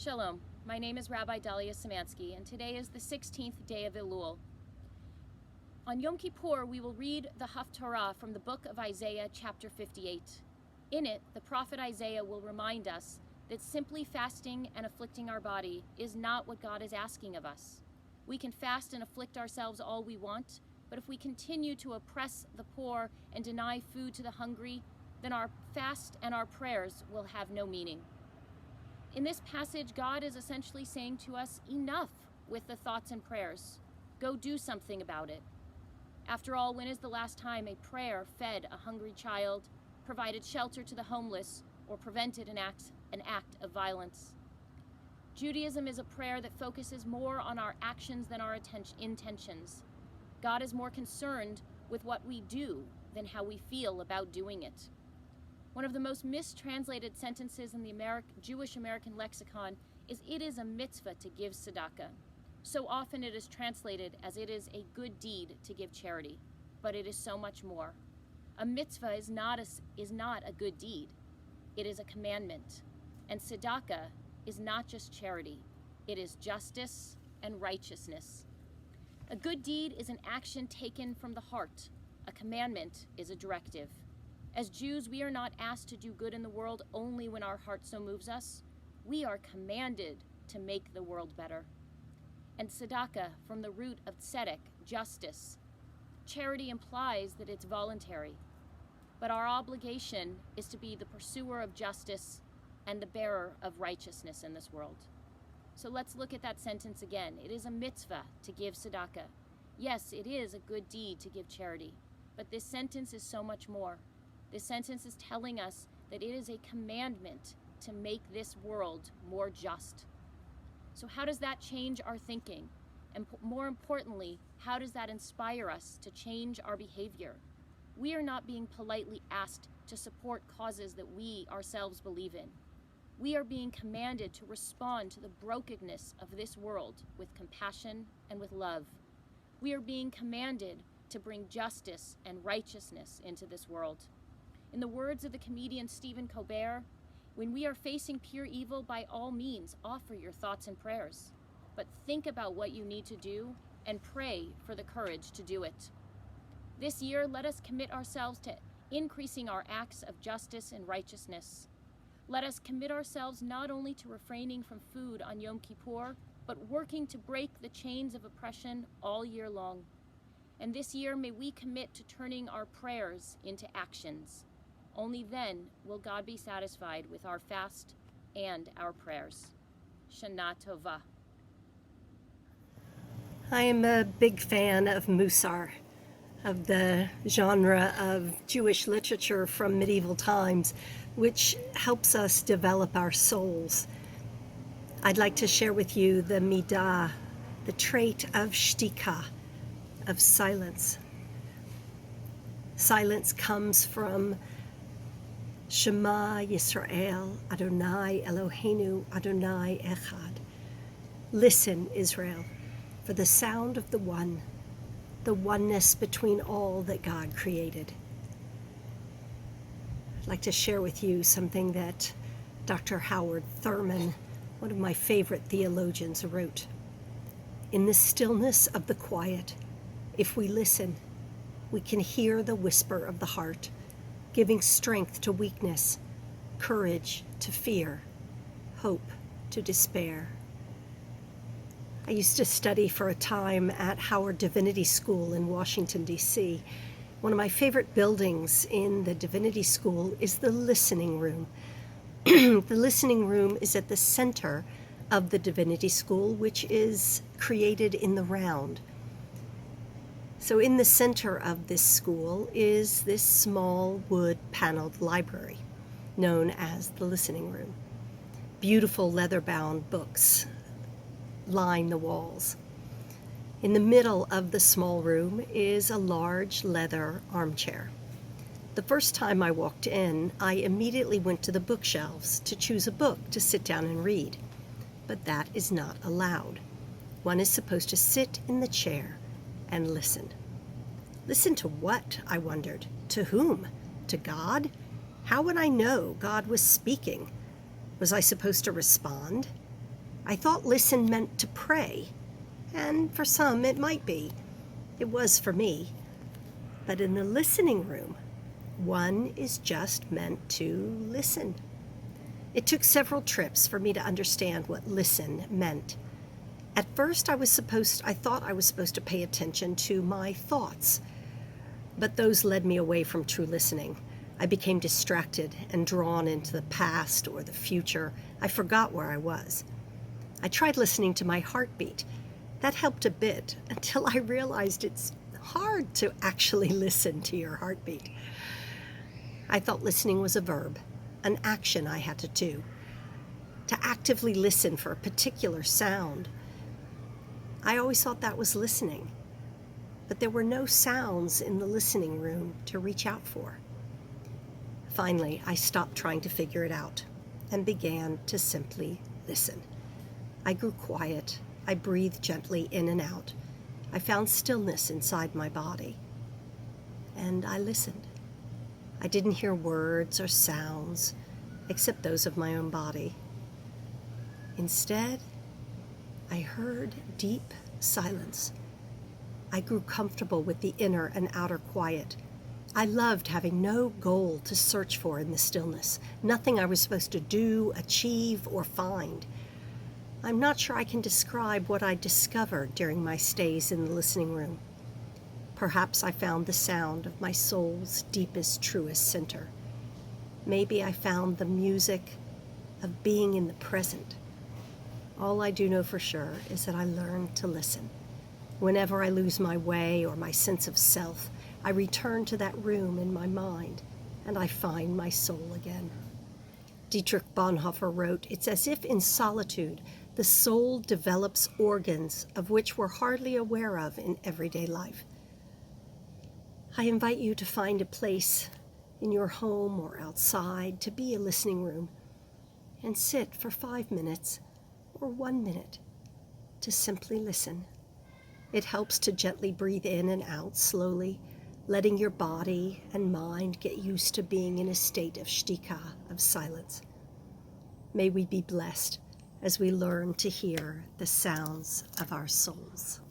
Shalom, my name is Rabbi Dalia Samansky, and today is the 16th day of Elul. On Yom Kippur, we will read the Haftarah from the book of Isaiah, chapter 58. In it, the prophet Isaiah will remind us that simply fasting and afflicting our body is not what God is asking of us. We can fast and afflict ourselves all we want, but if we continue to oppress the poor and deny food to the hungry, then our fast and our prayers will have no meaning. In this passage, God is essentially saying to us, enough with the thoughts and prayers. Go do something about it. After all, when is the last time a prayer fed a hungry child, provided shelter to the homeless, or prevented an act of violence? Judaism is a prayer that focuses more on our actions than our intentions. God is more concerned with what we do than how we feel about doing it. One of the most mistranslated sentences in the Jewish American lexicon is, "It is a mitzvah to give tzedakah." So often it is translated as "it is a good deed to give charity," but it is so much more. A mitzvah is not a good deed. It is a commandment. And tzedakah is not just charity. It is justice and righteousness. A good deed is an action taken from the heart. A commandment is a directive. As Jews, we are not asked to do good in the world only when our heart so moves us. We are commanded to make the world better. And tzedakah, from the root of tzedek, justice. Charity implies that it's voluntary, but our obligation is to be the pursuer of justice and the bearer of righteousness in this world. So let's look at that sentence again. It is a mitzvah to give tzedakah. Yes, it is a good deed to give charity, but this sentence is so much more. This sentence is telling us that it is a commandment to make this world more just. So how does that change our thinking? And more importantly, how does that inspire us to change our behavior? We are not being politely asked to support causes that we ourselves believe in. We are being commanded to respond to the brokenness of this world with compassion and with love. We are being commanded to bring justice and righteousness into this world. In the words of the comedian Stephen Colbert, when we are facing pure evil, by all means, offer your thoughts and prayers. But think about what you need to do and pray for the courage to do it. This year, let us commit ourselves to increasing our acts of justice and righteousness. Let us commit ourselves not only to refraining from food on Yom Kippur, but working to break the chains of oppression all year long. And this year, may we commit to turning our prayers into actions. Only then will God be satisfied with our fast and our prayers. Shana Tova. I am a big fan of Musar, of the genre of Jewish literature from medieval times, which helps us develop our souls. I'd like to share with you the midah, the trait of shtika, of silence. Silence comes from Shema Yisrael, Adonai Eloheinu, Adonai Echad. Listen, Israel, for the sound of the one, the oneness between all that God created. I'd like to share with you something that Dr. Howard Thurman, one of my favorite theologians, wrote. In the stillness of the quiet, if we listen, we can hear the whisper of the heart, giving strength to weakness, courage to fear, hope to despair. I used to study for a time at Howard Divinity School in Washington, D.C. One of my favorite buildings in the Divinity School is the listening room. The listening room is at the center of the Divinity School, which is created in the round. So in the center of this school is this small wood-paneled library known as the listening room. Beautiful leather-bound books line the walls. In the middle of the small room is a large leather armchair. The first time I walked in, I immediately went to the bookshelves to choose a book to sit down and read. But that is not allowed. One is supposed to sit in the chair and listen. Listen to what? I wondered. To whom? To God? How would I know God was speaking? Was I supposed to respond? I thought listen meant to pray, and for some it might be. It was for me. But in the listening room, one is just meant to listen. It took several trips for me to understand what listen meant. At first, I thought I was supposed to pay attention to my thoughts, but those led me away from true listening. I became distracted and drawn into the past or the future. I forgot where I was. I tried listening to my heartbeat. That helped a bit until I realized it's hard to actually listen to your heartbeat. I thought listening was a verb, an action I had to do, to actively listen for a particular sound. I always thought that was listening, but there were no sounds in the listening room to reach out for. Finally, I stopped trying to figure it out and began to simply listen. I grew quiet. I breathed gently in and out. I found stillness inside my body, and I listened. I didn't hear words or sounds except those of my own body. Instead, I heard deep silence. I grew comfortable with the inner and outer quiet. I loved having no goal to search for in the stillness, nothing I was supposed to do, achieve, or find. I'm not sure I can describe what I discovered during my stays in the listening room. Perhaps I found the sound of my soul's deepest, truest center. Maybe I found the music of being in the present. All I do know for sure is that I learned to listen. Whenever I lose my way or my sense of self, I return to that room in my mind, and I find my soul again. Dietrich Bonhoeffer wrote, "It's as if in solitude, the soul develops organs of which we're hardly aware of in everyday life." I invite you to find a place in your home or outside to be a listening room and sit for 5 minutes or 1 minute to simply listen. It helps to gently breathe in and out slowly, letting your body and mind get used to being in a state of shtika, of silence. May we be blessed as we learn to hear the sounds of our souls.